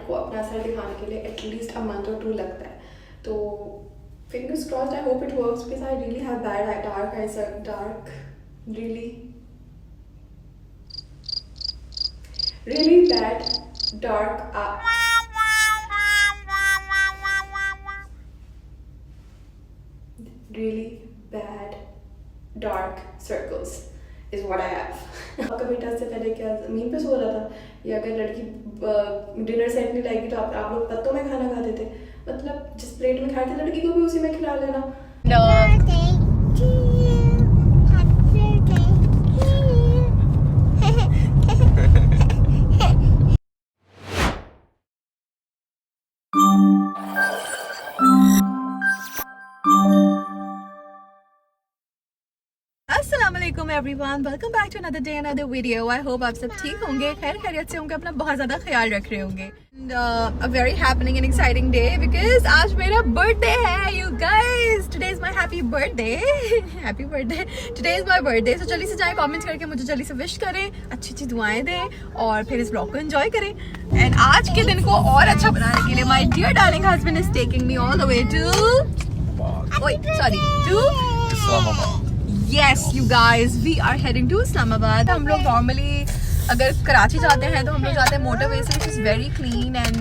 को अपना असर दिखाने के लिए एटलीस्ट अ मंथ और 2 लगता है. तो fingers crossed, I hope it works because I really have bad dark eyes, really bad dark really bad dark circles is what I have. आपका बेटा से पहले क्या ज़मीन पे सो रहा था, या अगर लड़की डिनर सेट नहीं लाएगी तो आप लोग पत्तों में खाना खाते थे. मतलब जिस प्लेट में खाते लड़की को भी उसी में खिला लेना. अस्सलामुअलैकुम everyone, welcome back to another day another video. I hope आप सब ठीक होंगे, खैर खैरियत से होंगे, अपना बहुत ज़्यादा ख्याल रख रहे होंगे. A very happening and exciting day because आज मेरा बर्थडे है. You guys, today is my happy birthday. Happy birthday, today is my birthday. So जल्दी से जाएं, कमेंट्स करके मुझे जल्दी से विश करें, अच्छी अच्छी दुआएं दें और फिर इस ब्लॉग को एंजॉय करें. एंड आज के दिन को और अच्छा बनाने के लिए my dear darling husband is taking me all the way to Islamabad. Yes, you guys, we are heading to Islamabad. हम लोग normally अगर कराची जाते हैं तो हम लोग जाते हैं मोटरवे से, which is very clean and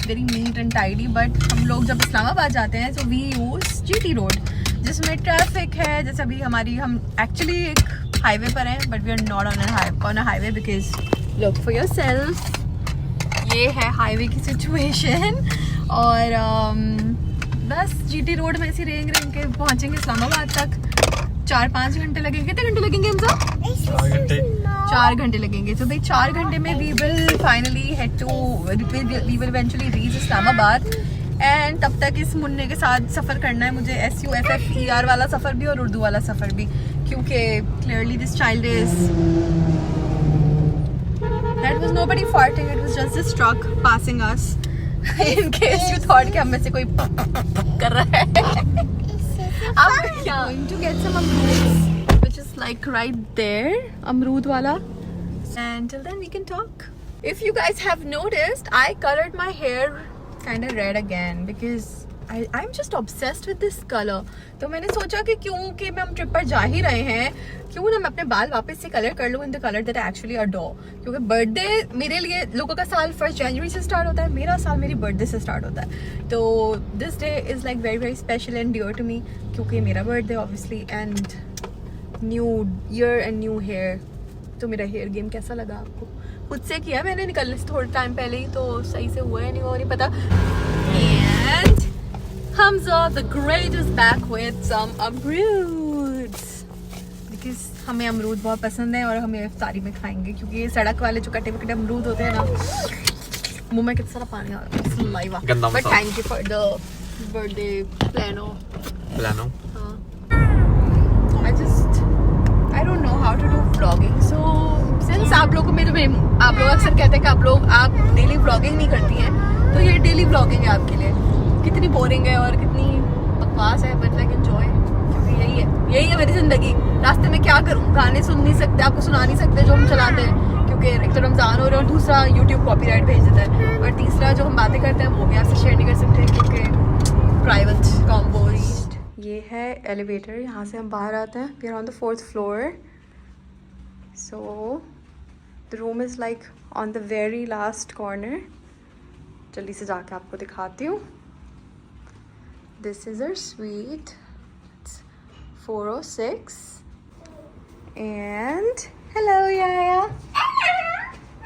very neat and tidy. But हम लोग जब इस्लामाबाद जाते हैं तो we use GT road, जिसमें ट्रैफिक है. जैसे अभी हम actually एक हाईवे पर हैं, but we are not on a highway because look for yourself. ये है हाईवे की सिचुएशन. और बस GT रोड में ऐसे रेंग के पहुँचेंगे इस्लामाबाद तक. 4-5 घंटे लगेंगे. कितने घंटे लगेंगे हम सब? 4 घंटे लगेंगे. तो भाई 4 घंटे में we will eventually reach Islamabad. And तब तक इस मुन्ने के साथ सफ़र करना है मुझे, SUFFER वाला सफ़र भी और उर्दू वाला सफ़र भी, क्योंकि clearly this child is, that was nobody farting, it was just this truck passing us. In case you thought कि हम में से कोई कर रहा है. I'm going to get some amrood, which is like right there, amrood wala. And till then we can talk. If you guys have noticed, I colored my hair kind of red again because I'm just obsessed with this color. तो मैंने सोचा कि क्योंकि हम trip पर जा ही रहे हैं, क्यों ना मैं अपने बाल वापस से कलर कर लूँ in the color that I actually adore. क्योंकि बर्थडे मेरे लिए, लोगों का साल 1 जनवरी से स्टार्ट होता है, मेरा साल मेरी बर्थडे से स्टार्ट होता है. तो this day is like very very special and dear to me, क्योंकि मेरा birthday obviously and new year and new hair. तो मेरा हेयर गेम कैसा लगा आपको? खुद से किया मैंने, निकलने से थोड़े टाइम पहले ही, तो सही से हुआ है नहीं हुआ नहीं पता. And Hamza the Great is back with some amruds because हमें अमरूद बहुत पसंद है और हमें इफ्तारी में खाएंगे, क्योंकि ये सड़क वाले जो कटे हुए अमरूद होते हैं ना, मुंह में कितना सारा पानी आ रहा है. Saliva. But thank you for the birthday plano. हाँ. I don't know how to do vlogging, so since आप लोग अक्सर कहते हैं कि आप डेली vlogging नहीं करती हैं, तो ये डेली vlogging है आपके लिए. कितनी बोरिंग है और कितनी बकवास है, बट लाइक एंजॉय, क्योंकि यही है मेरी जिंदगी. रास्ते में क्या करूँ, गाने सुन नहीं सकते, आपको सुना नहीं सकते जो हम चलाते हैं, क्योंकि एक तो रमज़ान हो रहा है और दूसरा यूट्यूब कॉपीराइट भेज देता है, और तीसरा जो हम बातें करते हैं वो भी आपसे शेयर नहीं कर सकते क्योंकि प्राइवेट कॉम्बो. ये है एलिवेटर, यहाँ से हम बाहर आते हैं. We are on the 4th floor. So the room is like on the very last corner. जल्दी से जाके आपको दिखाती हूँ. This is our suite. It's 406. And hello, Yaya.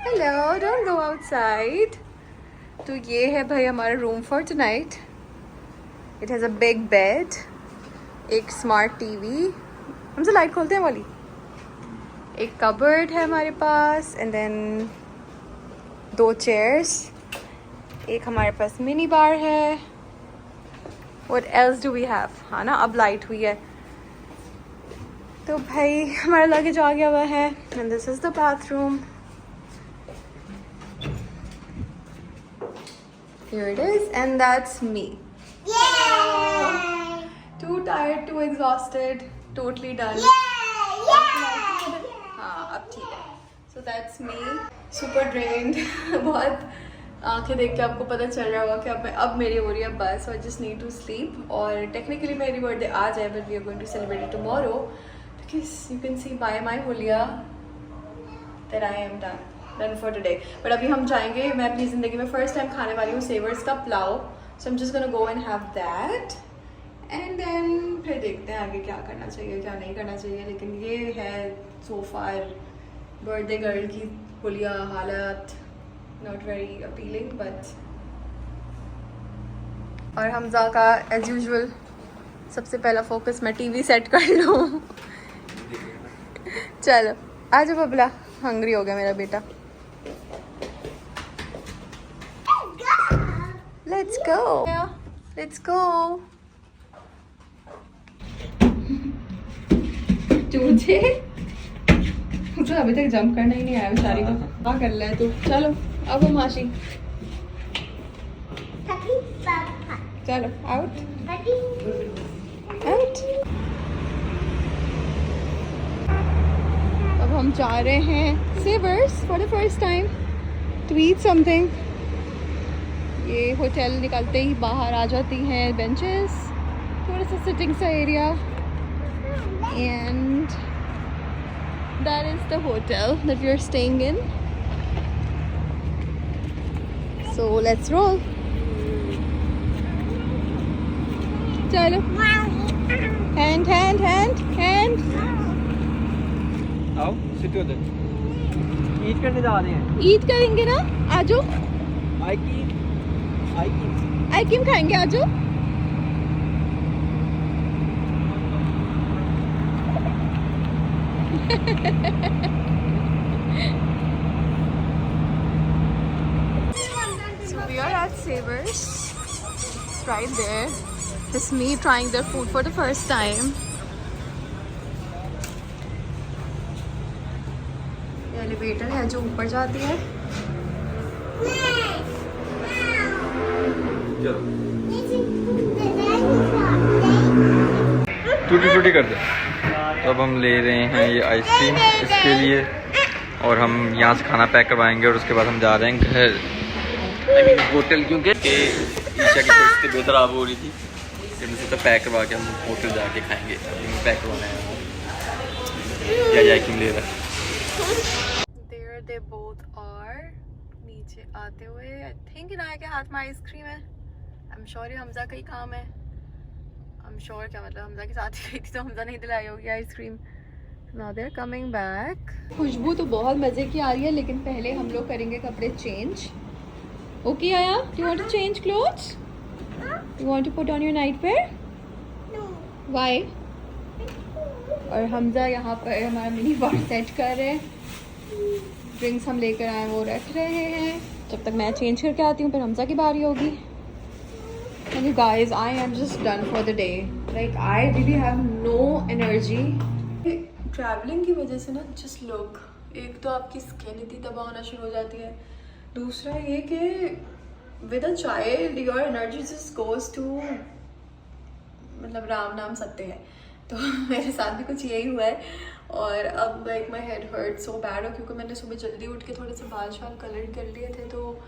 Hello. Don't go outside. तो ये है भाई हमारा room for tonight. It has a big bed. एक smart TV. हमसे लाइट खोलते हैं वाली. एक cupboard है हमारे पास. And then 2 chairs. एक हमारे पास mini bar है. What else do we have? हाँ ना, अब लाइट हुई है. तो भाई हमारा लगेज आ गया हुआ है. And this is the bathroom. Here it is, and that's me. Yay! Too tired, too exhausted, totally done. हाँ अब ठीक है. So that's me. Super drained. बहुत आंखें देख के आपको पता चल रहा होगा कि अब मेरी हो रही है बस, और जस्ट नीड टू स्लीप। और टेक्निकली मेरी बर्थडे आज है, but we are going to celebrate it tomorrow, because you can see by my होलिया that I am done for today. But अभी हम जाएंगे, मैं अपनी ज़िंदगी में फर्स्ट टाइम खाने वाली हूँ सेवर्स का पुलाव, so I am just gonna go and have that, and then फिर देखते हैं आगे क्या करना चाहिए क्या नहीं करना चाहिए। लेकिन ये है सो फार बर्थडे गर्ल की होलिया हालत, नॉट वेरी अपीलिंग बट। और हमजा का एज यूजुअल सबसे पहला फोकस मैं टीवी सेट कर लूँ। चलो आ जाओ बबला, हंग्री हो गया मेरा बेटा। Let's go let's go. चूचे तो अभी तक जंप करना ही नहीं आया बेचारी को, क्या कर रहा है तू। चलो अब हम माशी, चलो आउट आउट। अब हम जा रहे हैं Savours for the first time to eat something. ये होटल निकलते ही बाहर आ जाती हैं बेंचेस, थोड़ा सा सिटिंग सा area, and that is the hotel that we are staying in. So let's roll. Chalo. Hand. आओ सिट हो जाओ, ईद करने जा रहे हैं। ईद करेंगे ना, आजो। आइकीम खाएंगे, आजो। So we are at Savers. It's right there. It's me trying their food for the first time. ये एलिवेटर है जो ऊपर जाती है। टूटी कर दे। तो अब हम ले रहे हैं ये आइसक्रीम इसके लिए, और हम यहाँ से खाना पैक करवाएंगे और उसके बाद हम जा रहे हैं घर होटल, क्योंकि ईशा की थोड़ी तबीयत खराब हो रही थी, फिर मुझे तो पैक करवा के हम होटल जाके खाएंगे। पैक करवाना है या आइसक्रीम ले रहा है। There they both are, नीचे आते हुए। I think इनाया के हाथ में आइसक्रीम है। I'm sure ये हमजा का ही काम है। I'm sure क्या मतलब, हमजा के साथ ही गई थी तो हमजा नहीं दिलाई होगी ice cream. Now they're coming back. खुशबू तो बहुत मज़े की आ रही है, लेकिन पहले हम लोग करेंगे कपड़े चेंज। Okay आया, do you want to change clothes? You want to put on your nightwear? No. Why? और हमजा यहाँ पर हमारा मिनी बार सेट कर रहे हैं। ड्रिंक्स हम लेकर आए वो रख रहे हैं, जब तक मैं चेंज करके आती हूँ फिर हमजा की बारी होगी। And you guys, I am just done for the day. Like I really have no energy. Travelling की वजह से ना just look, एक तो आपकी स्किन इतनी तबाह होना शुरू हो जाती है, दूसरा ये कि with a child your energy just goes to, मतलब राम नाम सत्य है। तो मेरे साथ भी कुछ यही हुआ है। और अब like my head hurt so bad हो, क्योंकि मैंने सुबह जल्दी उठ के थोड़े से बाल शाल कलर कर लिए थे, तो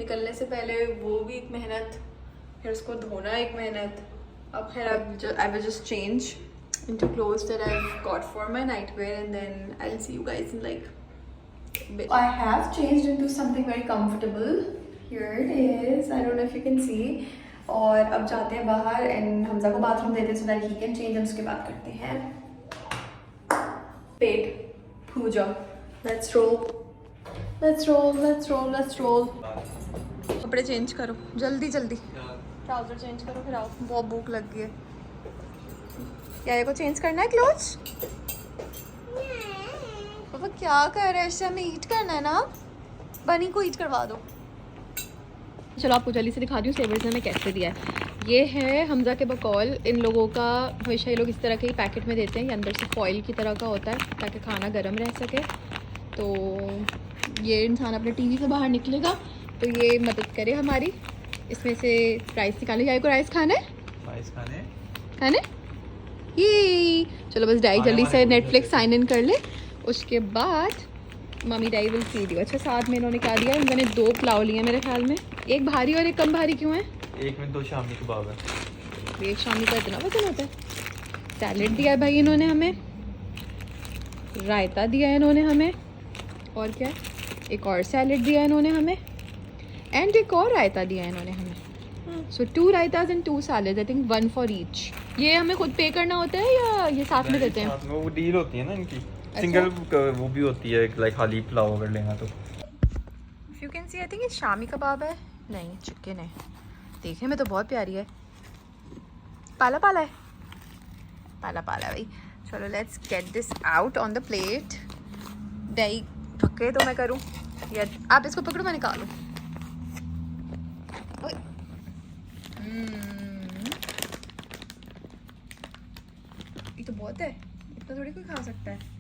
निकलने से पहले वो भी एक मेहनत, फिर उसको धोना एक मेहनत। अब खैर I will just change into clothes that I've got for my nightwear, and then I'll see you guys in like a bit. I have changed into something very comfortable. Here it is. I don't know if you can see. और अब जाते हैं बाहर and Hamza को bathroom देते हैं so that he can change, and उसके बाद करते हैं पेट पूजा। Let's roll. Let's roll. Let's roll. Let's roll. कपड़े चेंज करो जल्दी जल्दी, ट्राउजर चेंज करो फिर आओ, बहुत भूख लग गई है। क्या को चेंज करना है क्लोथ्स? पापा क्या कर रहे हैं, इससे हमें ईट करना है ना, बनी को ईट करवा दो। चलो आपको जल्दी से दिखा दूँ सेवर्स ने हमें कैसे दिया है। ये है हमजा के बकौल, इन लोगों का हमेशा ये लोग इस तरह के ही पैकेट में देते हैं, ये अंदर से फॉइल की तरह का होता है ताकि खाना गर्म रह सके। तो ये इंसान अपने टीवी से बाहर निकलेगा तो ये मदद करे हमारी, इसमें से राइस निकाले। या को राइस खाना है, राइस खाने ये। चलो बस डाई जल्दी से नेटफ्लिक्स साइन इन कर ले, उसके बाद mummy daddy will feed you. अच्छा साथ में इन्होंने क्या दिया है, मैंने 2 पुलाव लिए मेरे ख्याल में, एक भारी और एक कम भारी क्यों है? एक में 2 शामी कबाब है। एक शामी का इतना वजन होता है। सैलेड दिया है भाई इन्होंने हमें, रायता दिया है इन्होंने हमें, और क्या एक और सैलेड दिया है इन्होंने हमें, एंड एक और रायता दिया है इन्होंने हमें। So 2 raitas and 2 salad, I think 1 for each. ये हमें खुद पे करना होता है या ये साथ में देते हैं? साथ में वो डील होती है ना इनकी, सिंगल वो भी होती है लाइक खाली पुलाव अगर लेना तो। If you can C I think ये शामी कबाब है, नहीं चिकन है। देखने में तो बहुत प्यारी है, पाला पाला है, पाला पाला भाई। चलो let's get this out on the plate. दही पक्के तो मैं करूँ या आप इसको पकड़ो मैं निकालूँ? ये तो बहुत है, इतना थोड़ी कोई खा सकता है।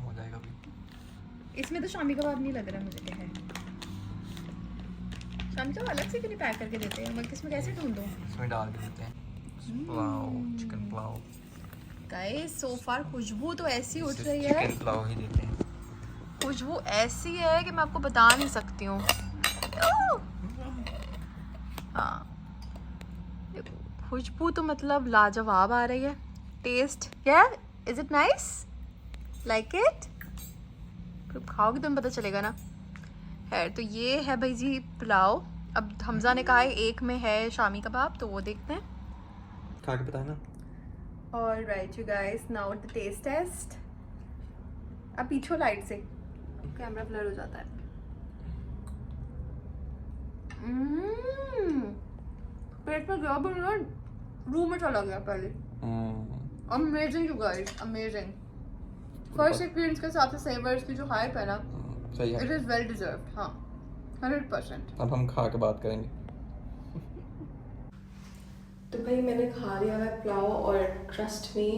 हो जाएगा भी। इसमें तो शामी कबाब नहीं लग रहा मुझे क्या है। शामी कबाब अलग से क्यों नहीं पैक करके देते हैं, मैं किसमें कैसे ढूंढूं? इसमें डाल के देते हैं पुलाव, चिकन पुलाव। गाइस सो फार खुशबू तो ऐसी उठ रही है, चिकन पुलाव ही देते हैं। खुशबू ऐसी है कि मैं आपको बता नहीं सकती हूँ। हाँ खुशबू तो मतलब लाजवाब आ रही है। टेस्ट क्या, is it nice, like it? खाओगे तो पता चलेगा ना। खैर तो ये है भाई जी पुलाव। अब हमजा ने कहा है एक में है शामी कबाब, तो वो देखते हैं, खा के बताए ना। और right you guys now the test test. अब पीछे लाइट से कैमरा ब्लर हो जाता है। पेट में गया बन रहा, रूम में चला गया पहले। Amazing you guys, amazing. First experience के हिसाब से सेवर्स की जो हाइप है ना, सही है, इट इज वेल डिजर्व्ड। हाँ 100%। अब हम खा के बात करेंगे। तो भाई मैंने खा लिया है पुलाव, और ट्रस्ट में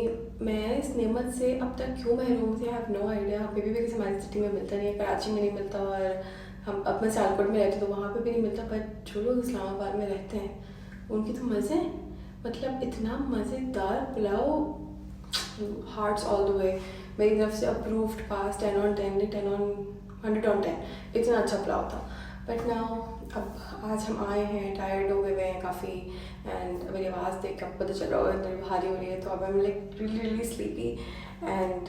मैं इस नेमत से अब तक क्यों महरूम थी, आई हैव नो आइडिया। अभी भी किसी हमारी सिटी में मिलता नहीं है, कराची में नहीं मिलता, और हम अब मैं सियालकोट में रहती तो वहाँ पे भी नहीं मिलता। बट जो लोग इस्लामाबाद में रहते हैं उनकी तो मज़े, मतलब इतना मज़ेदार पुलाव, हार्ट्स ऑल द वे। मेरी तरफ से अप्रूव्ड, पास 10 on 10, 100 on 10, इतना अच्छा पुलाव था। बट नाउ अब आज हम आए हैं, टायर्ड हो गए हैं काफ़ी, एंड मेरी आवाज़ देख के अब पता चल रहा होगा इतनी भारी हो रही है, तो अब हम लाइक रियली स्लीपी। एंड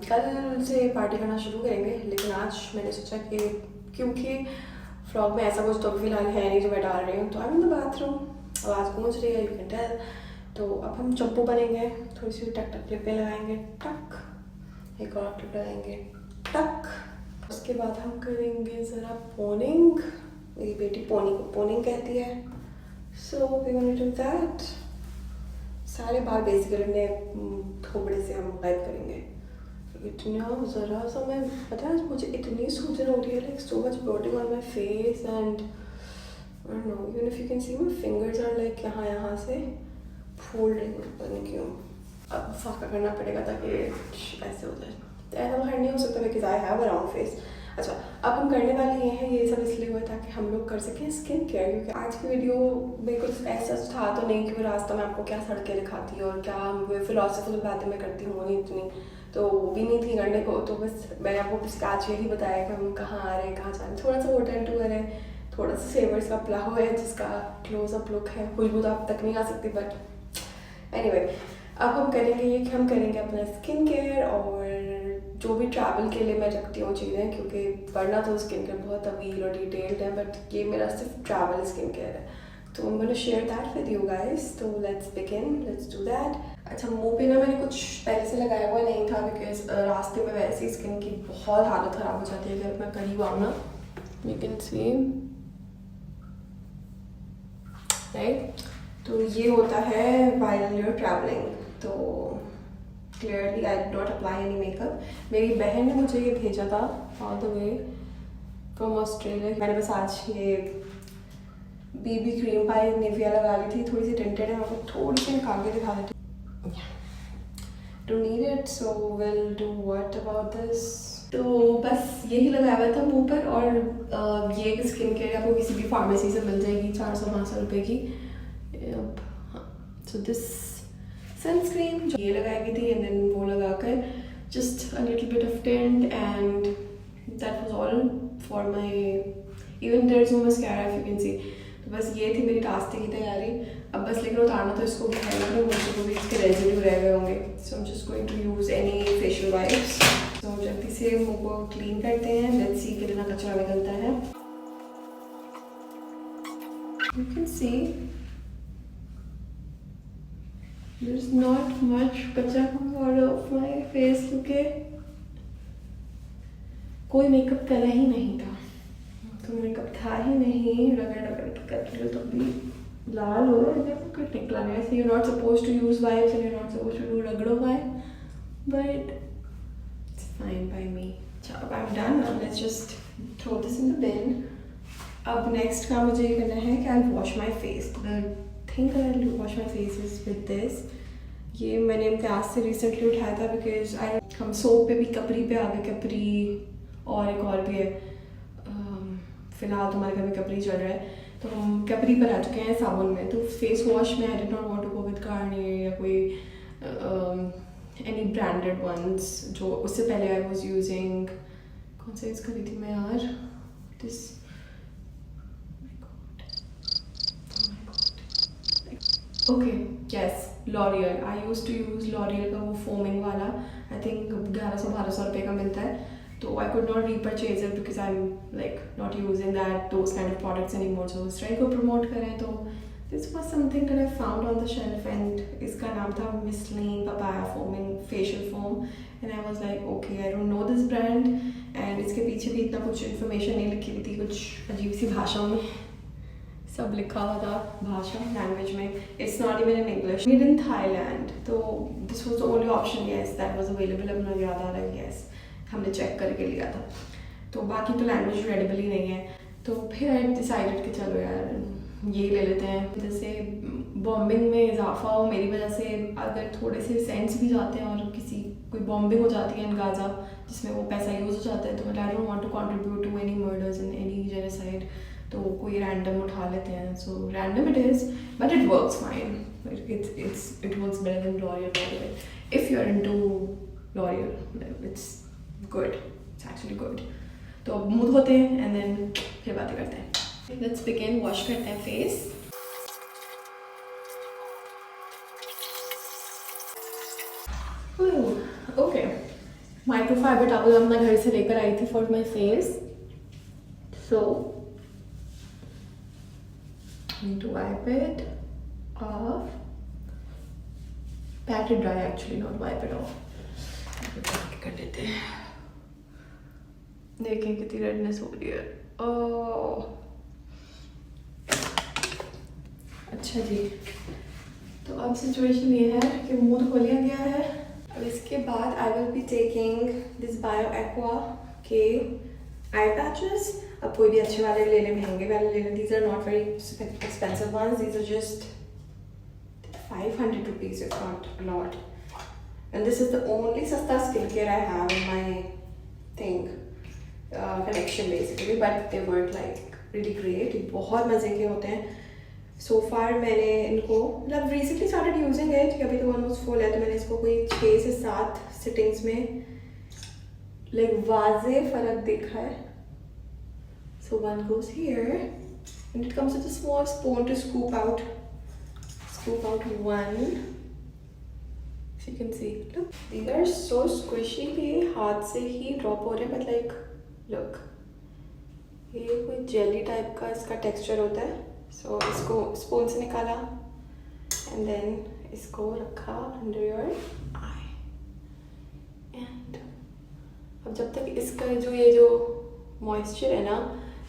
कल से पार्टी करना शुरू करेंगे, लेकिन आज मैंने सोचा कि क्योंकि व्लॉग में ऐसा कुछ तो फिलहाल है नहीं जो मैं डाल रही हूँ, तो I am in the bathroom, आवाज़ गूंज रही है, यू कैन टेल। तो अब हम चप्पू बनेंगे, थोड़ी सी टक टक क्लिपें लगाएंगे, टक, एक और क्लिप लगाएंगे, टक। उसके बाद हम करेंगे ज़रा पोनिंग, मेरी बेटी पोनी को पोनिंग कहती है, so we gonna do that. सारे बाल बेसिकली अपने थोबड़े से हम गायब करेंगे। इतना ज़रा सा, मैं पता है मुझे इतनी सूजन हो रही है, like so much bloating on my face, and I don't know even if you can see my fingers are like यहाँ से फूल रही है, पता नहीं क्यों। अब फाका करना पड़ेगा ताकि ऐसे हो जाए, तो ऐसा बाहर नहीं हो सकता because I have a round face. अच्छा अब हम करने वाले ये हैं, ये सब इसलिए हुआ ताकि हम लोग कर सकें स्किन केयर, क्योंकि आज की वीडियो में कुछ ऐसा था तो नहीं कि रास्ता में आपको क्या सड़कें दिखाती है और क्या फिलोसफिकल बातें मैं करती हूँ, नहीं इतनी तो वो भी नहीं थी करने को। तो बस मैंने आपको बस आज यही बताया कि हम कहाँ आ रहे हैं, कहाँ जा रहे हैं। थोड़ा सा होटल टूर है, थोड़ा सा सेवर्स का पुलाव है जिसका क्लोजअप लुक है, खुशबू तो आप तक नहीं आ सकती, बट एनीवे अब हम करेंगे ये कि हम करेंगे अपना स्किन केयर और जो भी ट्रैवल के लिए मैं रखती हूँ चीज़ें, क्योंकि वरना तो स्किन केयर बहुत तवील और डिटेल्ड है, बट ये मेरा सिर्फ ट्रैवल स्किन केयर है, तो I'm gonna share that with you guys. तो let's begin, let's do that. अच्छा मुंह पे ना मैंने कुछ पहले से लगाया हुआ नहीं था, बिकॉज रास्ते में वैसे ही स्किन की बहुत हालत ख़राब हो जाती है। अगर मैं करीब आऊँ ना, you can see, right? तो ये होता है while you're traveling, तो clearly I did not apply any makeup. मेरी बहन ने मुझे ये भेजा था all the way from Australia. मैंने बस आज ये बीबी क्रीम बाय निविया लगा ली थी, थोड़ी सी टिंटेड है, मैं आपको थोड़ी सी निकाल के दिखा देती हूँ। Don't need it, so we'll do what about this? तो बस यही लगाया हुआ था मुंह पर, और ये स्किन केयर आपको किसी भी फार्मेसी से मिल जाएगी 400-500 रुपये की। सो दिस सनस्क्रीन ये लगाई गई थी, एंड देन वो लगाकर just a little bit of tint, and that was all for my, even there's no mascara if you can see. तो बस ये थी मेरी टास्क की तैयारी। अब बस लेकर उतारना तो इसको भी है ना, मुझे को भी इसके रेजिड्यू रह गए होंगे। So I am just going to use any facial wipes. तो जल्दी से मुंह को क्लीन करते हैं, लेट्स सी कितना कचरा निकलता है। You can see there's not much कचरा comes out of my face क्योंकि कोई मेकअप करा ही नहीं था, तो मेकअप था ही नहीं। रगड़ रगड़ कर लो तो भी लाल हो रहा है, कुछ निकला नहीं। ऐसे you're not supposed to use wipes and you're not supposed to do ragda wipe, but it's fine by me. अब I'm done now, let's just throw this in the bin. अब नेक्स्ट काम मुझे ये करना है कि I wash my face. The think I wash my face is with this. ये मैंने क्लास से रिसेंटली उठाया था बिकॉज हम सोप पे भी कपरी पे आ गए, कपरी और एक और भी है, फिलहाल तुम्हारे घर में कपरी चल रहा है, तो हम कपरी पर आ चुके हैं साबुन में। तो फेस वॉश में I did not want to go with Garnier या कोई एनी ब्रांडेड वंस। जो उससे पहले आई वाज यूजिंग, कौन सा यूज़ करी थी मैं यार, this okay yes L'Oreal. I use to use L'Oreal का वो फोमिंग वाला, आई थिंक 1100-1200 रुपये का मिलता है। तो I could not repurchase it because I am like not using that those kind of products any more. So इस try को प्रमोट करें तो this was something that I found on the shelf and इसका नाम था Mistine papaya foaming facial foam and I was like okay I don't know this brand. And इसके पीछे भी इतना कुछ इन्फॉर्मेशन नहीं लिखी हुई थी, कुछ अजीब सी भाषाओं में सब लिखा हुआ था, भाषा लैंग्वेज में। It's not even in English, made in Thailand. तो this was the only option yes that was available. अब मुझे याद आ रहा है यस हमने चेक करके लिया था, तो बाकी तो लैंग्वेज रीडेबल ही नहीं है। तो फिर आई डिसाइडेड कि चलो यार ये ले लेते हैं, जैसे बॉम्बिंग में इजाफा हो मेरी वजह से। अगर थोड़े से सेंट्स भी जाते हैं और किसी कोई बॉम्बिंग हो जाती है इन गाजा जिसमें वो पैसा यूज़ हो जाता है, तो I don't want to contribute to any murders in any genocide. तो कोई रैंडम उठा लेते हैं। So random it is but it works fine, it works better than L'Oreal. If you are into L'Oreal it's good, it's actually good. तो अब मुँह धोते हैं एंड देन फिर बातें करते हैं। लेट्स बिगिन, वॉश करते हैं फेस। ओके, माइक्रोफाइबर टॉवल अपना घर से लेकर आई थी for my face. So need to wipe it off, pat it dry actually, not wipe it off. कर देते हैं, देखें कितनी रेडनेस हो रही है। ओह अच्छा जी, तो अब सिचुएशन ये है कि मुंह खोल लिया गया है। अब इसके बाद I will be taking this bio aqua के आई पैचेस। अब कोई भी अच्छे वाले ले लें, महंगे वाले ले लें। These are not very expensive ones, these are just 500 rupees if not a lot, and this is the only सस्ता skincare I have in my thing collection basically, but they work like really great. बहुत मज़े के होते हैं। so far मैंने इनको मतलब recently started using it, अभी तो almost full है, तो मैंने इसको कोई 6 से 7 sittings में like वाज़े फ़र्क देखा है। So one goes here and it comes with a small spoon to scoop out one, if you can see. Look, these are so squishy कि हाथ से ही drop हो रहे हैं, but like look, ये कोई jelly type का इसका texture होता है। So इसको spoon से निकाला and then इसको रखा under your eye, and अब जब तक इसका ये जो moisture है ना,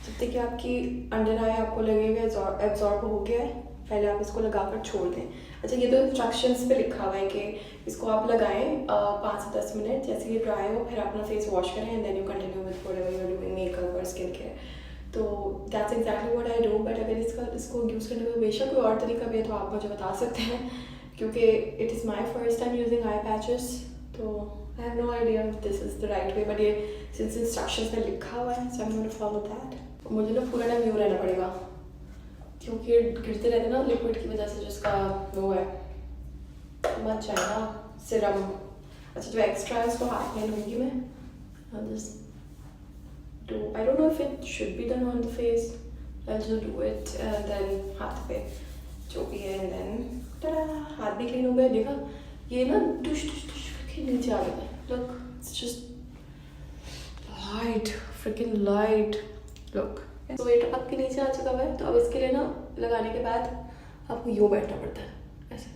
जब तक कि आपकी अंडर आई आपको लगेगा एब्जॉर्ब हो गया है, पहले आप इसको लगाकर छोड़ दें। अच्छा, ये तो इंस्ट्रक्शंस पे लिखा हुआ है कि इसको आप लगाएं 5 से 10 मिनट, जैसे ये ड्राई हो फिर अपना फेस वॉश करें and then you continue with whatever you are doing, makeup और स्किन केयर। तो that's exactly what I do. But अगर इसको यूज़ करने का बेशक कोई और तरीका भी है तो आप मुझे बता सकते हैं, क्योंकि it is my first time using eye patches, तो I have no idea this is the right way. But ये सिंस इंस्ट्रक्शंस में लिखा हुआ है so I am going to follow that. मुझे ना पूरा टाइम व्यू रहना पड़ेगा क्योंकि गिरते रहते ना लिक्विड की वजह से, जिसका वो है मत जाएगा सिरम अच्छा जो एक्स्ट्रा है उसको हाथ में लूँगी मैं। I'll just do, I don't know if it should be done on the face, I'll just do it and then हाथ पे जो भी है and then tada, हाथ भी क्लीन हो गया। देखा ये ना टुश टुश टुश करके नीचे आ गया। Look, it's just light, freaking light. Look, तो ये आपके नीचे आ चुका है। तो अब इसके लिए ना लगाने के बाद आपको यूँ बैठना पड़ता है ऐसे,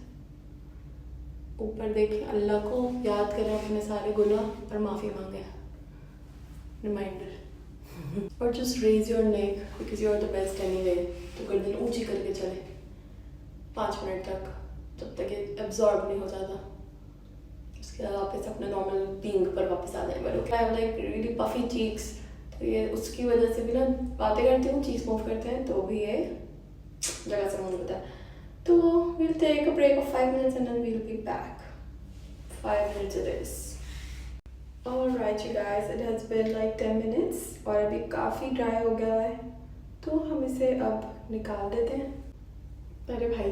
ऊपर देखें, अल्लाह को याद करें अपने सारे गुनाह और माफ़ी मांगे, रिमाइंडर। और just raise your neck because you are the best anyway. तो गर्दन ऊंची करके चले 5 मिनट तक, जब तक ये एब्जॉर्ब नहीं हो जाता। उसके बाद वापस अपने नॉर्मल बीइंग पर वापस आ जाए। But I have like really puffy cheeks, तो ये उसकी वजह से भी ना बातें करती हूँ, चीज़ मूव करते हैं तो भी ये जगह से मूव होता है। तो we'll take a break of 5 minutes and then we'll be back. 5 minutes it is. Alright you guys, it has been like 10 minutes और अभी काफ़ी ड्राई हो गया है, तो हम इसे अब निकाल देते हैं। अरे भाई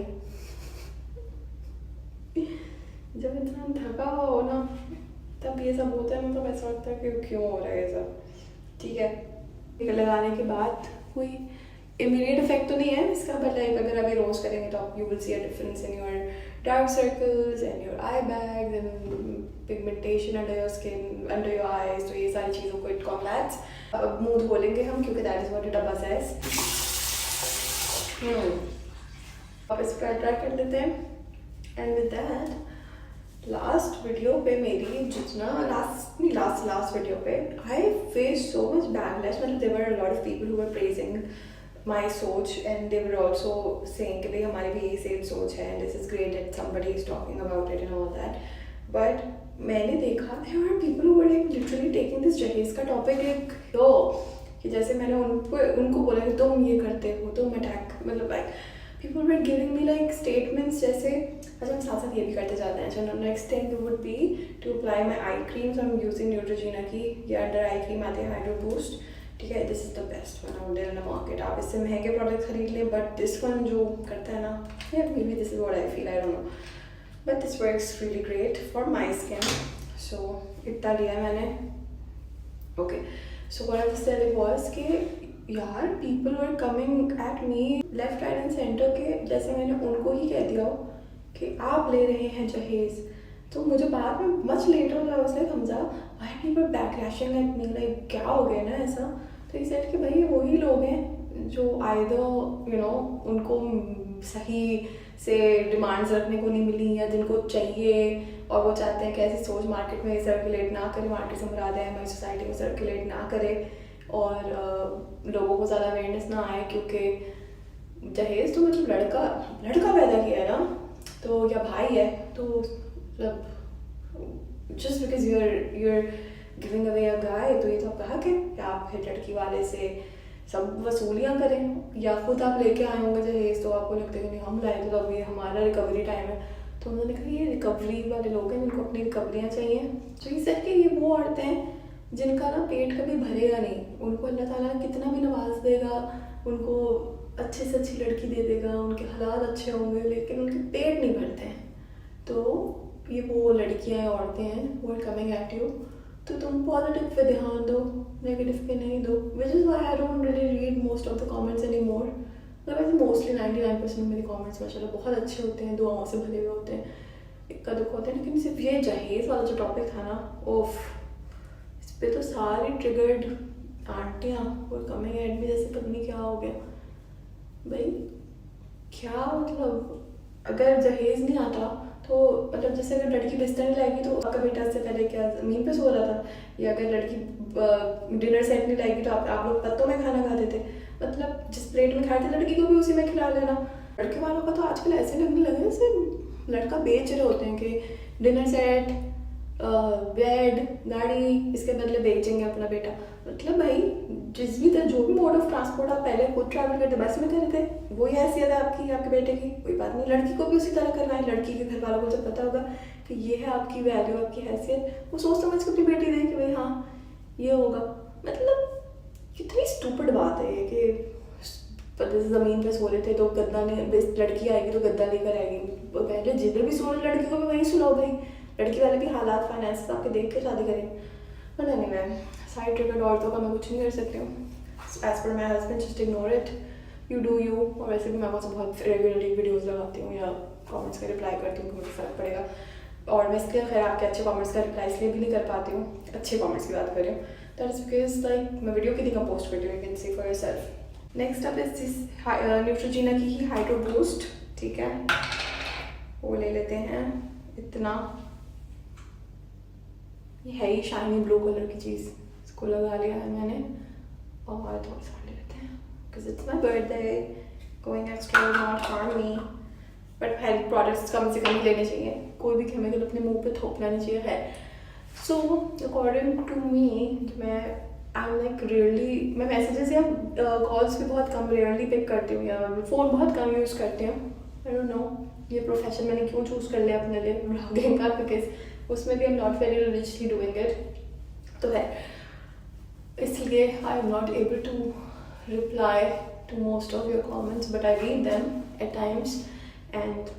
जब इंसान थका हुआ हो ना तब ये सब होता है, मतलब ऐसा लगता है कि क्यों हो रहा है ये सब। ठीक है, लगाने के बाद कोई इमीडिएट इफेक्ट तो नहीं है इसका, बट लाइक अगर अभी रोज करेंगे तो आप you will see a difference in your dark circles and your I bags and pigmentation under your skin, under your eyes. तो ये सारी चीज़ों को इट कॉम्बैट्स। अब मुंह धोलेंगे हम क्योंकि दैट इज व्हाट इट डब्बा सेज। अब इसको ट्राई कर लेते हैं। And with that last video पे मेरी जितना लास्ट वीडियो पे I face so much backlash. मतलब there were a lot of people who were praising my सोच and they were also saying कि भाई हमारी भी यही सेम सोच है and this is great that somebody is talking about it and all that. But मैंने देखा there are people who were like literally taking this जहेज का टॉपिक एक यो कि जैसे मैंने उनको बोला कि तुम ये करते हो, तुम अटैक, मतलब like people were giving me like statements जैसे। अच्छा हम साथ साथ ये भी करते जाते हैं। अच्छा next thing would be to apply my eye creams। I'm using Neutrogena की ये अंडर आई क्रीम आती है हाइड्रो बूस्ट। ठीक है, this is the best one out there in the market. आप इससे महंगे प्रोडक्ट खरीद लें बट दिस वन जो करता है ना, या maybe this is what I feel, I don't know, but this works really great for my skin. So इतना लिया मैंने। Okay, so what I was telling was कि यार people were coming at me left right and centre के, जैसे मैंने उनको ही कह दिया हो कि आप ले रहे हैं जहेज। तो मुझे बाद में मच लेटर हो उसने समझा why people backlashing at me, like क्या हो गया ना ऐसा। तो ये सेट कि भाई ये वही लोग हैं जो आइदर यू नो उनको सही से डिमांड्स रखने को नहीं मिली या जिनको चाहिए और वो चाहते हैं कि ऐसी सोच मार्केट में सर्कुलेट ना करे, मार्केट से मुराद है हमारी सोसाइटी में सर्कुलेट ना करे और लोगों को ज़्यादा अवेयरनेस ना आए। क्योंकि जहेज तो मतलब लड़का पैदा किया है ना, तो या भाई है, तो मतलब just because you're giving away a guy, तो ये तो आपका हक है कि आप फिर लड़की वाले से सब वसूलियाँ करें, या खुद आप लेके आए होंगे जहेज तो आपको लगता है कि नहीं हम लाए तो अब ये हमारा रिकवरी टाइम है। तो उन्होंने कहा ये रिकवरी वाले लोग हैं जिनको अपनी रिकवरियाँ चाहिए। तो ये सर कि ये वो औरतें हैं जिनका ना पेट कभी भरेगा नहीं, उनको अल्लाह ताला कितना भी नवाज देगा, उनको अच्छे से अच्छी लड़की दे देगा, उनके हालात अच्छे होंगे, लेकिन उनके पेट नहीं भरते हैं। तो ये वो लड़कियां औरतें हैं वो आर कमिंग एट यू, तो तुम पॉजिटिव पे ध्यान दो, नेगेटिव पे नहीं दो। Which is why I don't really read most of the comments any more. मतलब वैसे मोस्टली 99% मेरे कमेंट्स माशाल्लाह बहुत अच्छे होते हैं, दुआओं से भरे हुए होते हैं, इक्का दुख होते हैं। लेकिन सिर्फ ये जहेज वाला जो टॉपिक था ना, ओफ, इस पर तो सारी ट्रिगर्ड आंटियाँ वो कमिंग एट मी जैसे पता नहीं क्या हो गया। भाई क्या मतलब, अगर जहेज नहीं आता तो मतलब जैसे अगर लड़की बिस्तर नहीं लाएगी तो आपका बेटा इससे पहले क्या ज़मीन पे सो रहा था, या अगर लड़की डिनर सेट नहीं लाएगी तो आप लोग पत्तों में खाना खाते थे। मतलब जिस प्लेट में खाते लड़की को भी उसी में खिला लेना। लड़के वालों का तो आजकल ऐसे लगने लगे जैसे लड़का बेच रहे होते हैं कि डिनर सेट, बेड, गाड़ी, इसके बदले बेचेंगे अपना बेटा। मतलब भाई जिस भी तरह जो भी मोड ऑफ ट्रांसपोर्ट आप पहले खुद ट्रैवल करते बस में करते थे, वही हैसियत है आपकी आपके बेटे की, कोई बात नहीं। लड़की को भी उसी तरह करना है। लड़की के घर वालों को जब पता होगा कि ये है आपकी वैल्यू, आपकी हैसियत, वो सोच समझ के अपनी बेटी दे कि भाई हाँ ये होगा। मतलब कितनी स्टूपिड बात है ये कि जैसे ज़मीन पे सो रहे थे तो गद्दा नहीं, लड़की आएगी तो गद्दा लेकर आएगी, पहले जिधर भी सो रहे लड़की को भी वहीं सुनाओ भाई। लड़की वाले भी हालात फाइनेंस आपके देख के शादी करें, बट एनीवे साइड ट्रिगर्ड औरतों का मैं कुछ नहीं कर सकती हूँ. As per my husband just ignore it, you do you. और वैसे भी मैं आपको बहुत रेगुलरली वीडियोज़ लगाती हूँ या कमेंट्स का रिप्लाई करती हूँ, मुझे फ़र्क पड़ेगा. और मैं इसके खैर आपके अच्छे कमेंट्स का रिप्लाई इसलिए भी नहीं कर पाती हूँ, अच्छे कमेंट्स की बात कर रही हूँ, दैट इज़ बिकॉज लाइक मैं वीडियो कितनी कम पोस्ट करती हूँ, you can C for yourself. Next up is this Neutrogena की ही हाइड्रो बूस्ट. ठीक है, वो ले लेते हैं. इतना ये है ही शाइनी ब्लू कलर की चीज़, इसको लगा लिया है मैंने. और थोड़ा सा ले लेते हैं because it's my birthday. Going extra will not harm me, but health products कम से कम ही लेने चाहिए. कोई भी केमिकल अपने मुंह पे थोपना नहीं चाहिए है. सो अकॉर्डिंग टू मी, मैं आई एम लाइक रियली, मैं मैसेजेस या कॉल्स भी बहुत कम रेयरली पिक करती हूँ या फ़ोन बहुत कम यूज़ करती हूँ. आई डोंट नो ये प्रोफेशन मैंने क्यों चूज़ कर लिया अपने लिए ब्लॉगिंग का, बिकॉज उसमें भी I am not very religiously doing it. तो है इसलिए I am not able to reply to most of your comments, but I read them at times and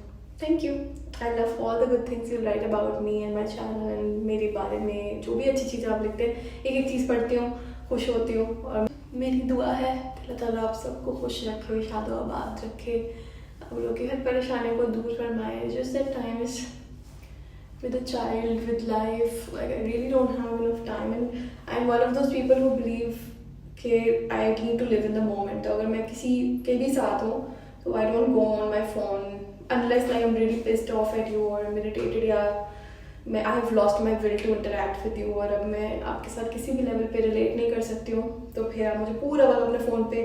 thank you. I love all the good things you write about me and my channel and मेरे बारे में जो भी अच्छी चीज़ आप लिखते हैं, एक एक चीज़ पढ़ती हूँ, खुश होती हूँ. और मेरी दुआ है कि अल्लाह ताला आप सबको खुश रखे, शादो आबाद रखे, आप लोगों की हर परेशानी को दूर फरमाए. Just that time is with a child, with life, like I really don't have enough time and I'm one of those people who believe कि I need to live in the moment. अगर मैं किसी के भी साथ हूँ तो I don't go on my phone unless I am really pissed off at you और इरिटेटेड, या मैं I have lost my will to interact with you. और अब मैं आपके साथ किसी भी लेवल पे रिलेट नहीं कर सकती हूँ, तो फिर आप मुझे पूरा वक्त अपने फ़ोन पे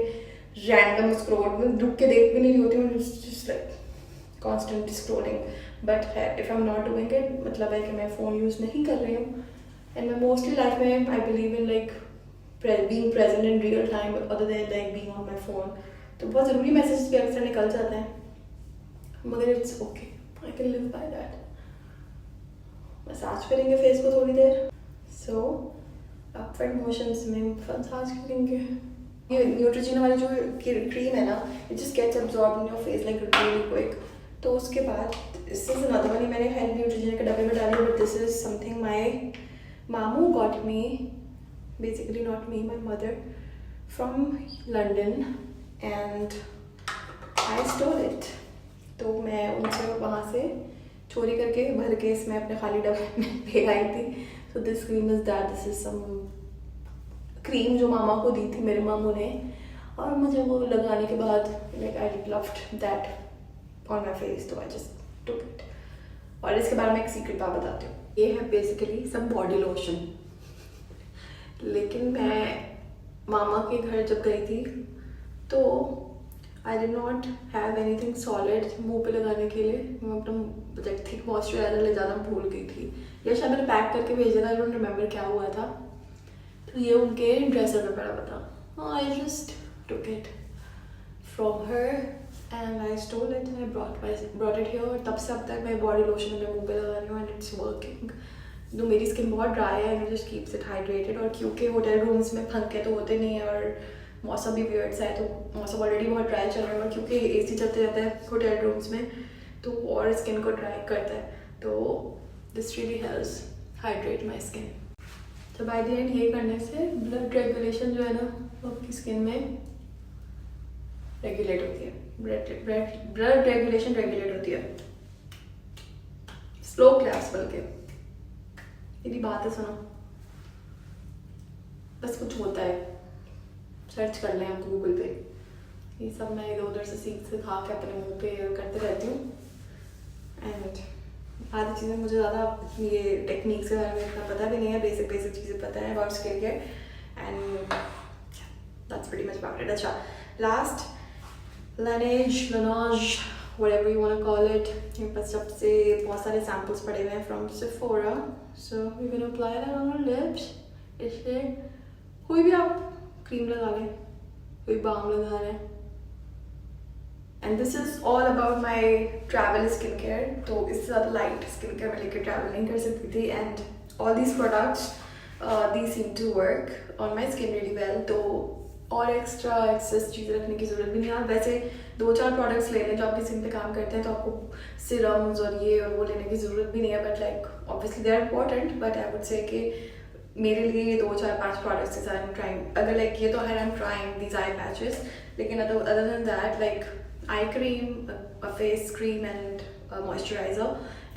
रैंडम स्क्रॉल में रुक के देख भी नहीं रही होती हूँ, just like constant scrolling. But है if I am not doing it, मतलब है कि मैं फ़ोन यूज़ नहीं कर रही हूँ. एंड मैं मोस्टली लाइफ में I believe in like being present in real time other than like being on my phone. तो बहुत ज़रूरी मैसेज भी अक्सर निकल जाते हैं, मगर it's okay, I can live by that. Massage करेंगे फेस को थोड़ी देर. सो अपवर्ड मोशंस में मसाज करेंगे. ये न्यूट्रोजीना वाली जो क्रीम है ना, it just gets absorb in your face like really quick. तो उसके बाद इससे ज़्यादा वाली मैंने हेल्थ न्यूट्रोजीना के डब्बे में डाली, but this is something my मामू got me, basically not me, my mother, from London and I stole it. तो मैं उनसे वहाँ से चोरी करके भर के इसमें अपने खाली डब्बे में ले आई थी. So this cream is that, this is some cream जो मामा को दी थी मेरे मामू ने, और मुझे वो लगाने के बाद like I loved that on my face, तो I just took it. और इसके बारे में एक सीक्रेट बात बताती हूँ. ये है बेसिकली सब बॉडी लोशन, लेकिन मैं मामा के घर जब गई थी तो आई did not have anything solid मुंह पे लगाने के लिए. मैं अपना थिक मॉइस्चराइजर ले जाना भूल गई थी, या शायद मैंने पैक करके भेजा था, आई डोंट रिमेंबर क्या हुआ था. तो ये उनके ड्रेसर में पड़ा हुआ था. I just took it from her and I stall it and I brought it here. और तब से अब तक मैं बॉडी लोशन अपने मुँह पे लगा रही हूँ एंड इट्स वर्किंग. तो मेरी स्किन बहुत ड्राई है and just keeps it hydrated. और क्योंकि होटल रूम्स में पंखे तो होते नहीं है और मौसम भी वियर्ड सा है, तो मौसम ऑलरेडी बहुत ड्राई चल रहा है, और क्योंकि एसी चलते रहता है होटल रूम्स में तो और स्किन को ड्राई करता है. तो this really helps hydrate my skin. तो बाय द एंड ये करने से ब्लड रेगुलेशन जो है ना वो आपकी स्किन में रेगुलेट होती है. ब्लड रेगुलेशन रेगुलेट होती है. स्लो क्लैप्स बल्कि मेरी बातें सुनो, बस कुछ होता है सर्च कर लें आप गूगल पे. ये सब मैं इधर उधर से सीख खा के अपने मुंह पे करते रहती हूँ. एंड आधी चीज़ें मुझे ज़्यादा ये टेक्निक्स के बारे में इतना पता भी नहीं है, बेसिक चीज़ें पता है about skin care and that's pretty much about it. अच्छा, last Laneige, whatever you want to call it. मेरे पास जब से बहुत सारे सैम्पल्स पड़े हुए हैं from Sephora, so we're gonna apply that on our lips. इसलिए कोई भी आप क्रीम लगा लें, कोई बाम लगा लें. And this is all about my travel skincare. तो इससे ज़्यादा लाइट स्किन केयर में लेकर ट्रैवल नहीं कर सकती थी. And all these products, these seem to work on my skin really well. तो और एक्स्ट्रा एक्सेस चीज़ें रखने की ज़रूरत भी नहीं है। आप वैसे 2-4 प्रोडक्ट्स ले लें जो आपकी स्किन पे काम करते हैं, तो आपको सिरम्स और ये और वो लेने की ज़रूरत भी नहीं है। But like obviously they are important, but I would say कि मेरे लिए ये 2-4-5 products is I am trying. अगर लाइक ये तो है I am trying these eye patches, लेकिन other than that like eye cream, a face cream and a moisturizer,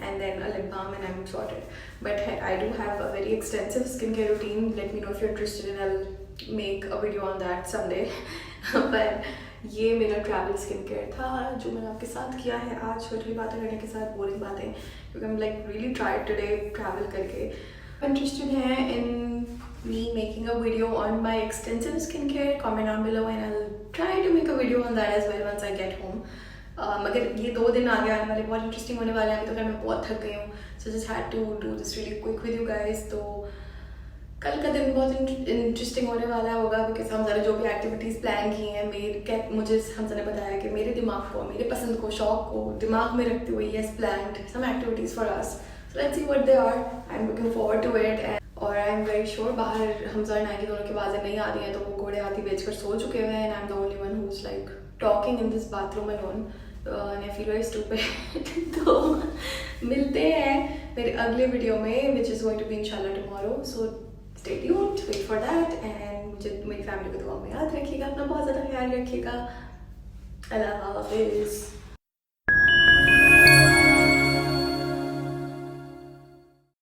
and then a lip balm, and I'm sorted. But I do have a very extensive skincare routine. Let me know if you're interested and I'll make a video on that someday. But ये मेरा travel skin care था जो मैंने आपके साथ किया है आज, छोटी बातें करने के साथ, बोरिंग बातें, क्योंकि I'm like really tried today travel करके। Interested हैं in me making a video on my extensive skincare, comment down below and I'll try to make a video on that as well once I get home. मगर ये 2 दिन आगे आने वाले बहुत interesting होने वाले हैं। अभी तो खैर मैं बहुत थक गई हूँ, so just had to do this really quick with you guys. तो कल का दिन बहुत इंटरेस्टिंग होने वाला होगा, बिकॉज हम ज़रा जो भी एक्टिविटीज़ प्लान की हैं, मुझे हमसे ने बताया कि मेरे दिमाग को, मेरे पसंद को, शौक को दिमाग में रखते हुए yes planned some activities for us. So let's see what they are. I am looking forward to it. और आई एम वेरी श्योर बाहर हमजा और नाइकी दोनों की आवाज़ें नहीं आ रही हैं, तो वो घोड़े हाथी बेचकर सो चुके हुए हैं, and I am the only one who is like talking in this bathroom alone, and I feel very stupid. तो मिलते हैं मेरे अगले वीडियो में, which is going to be inshallah tomorrow. So stay tuned, wait for that, and मुझे मेरी family को दुआ में याद रखिएगा, अपना बहुत ज़्यादा ख्याल रखिएगा। अल्लाह हाफिज़।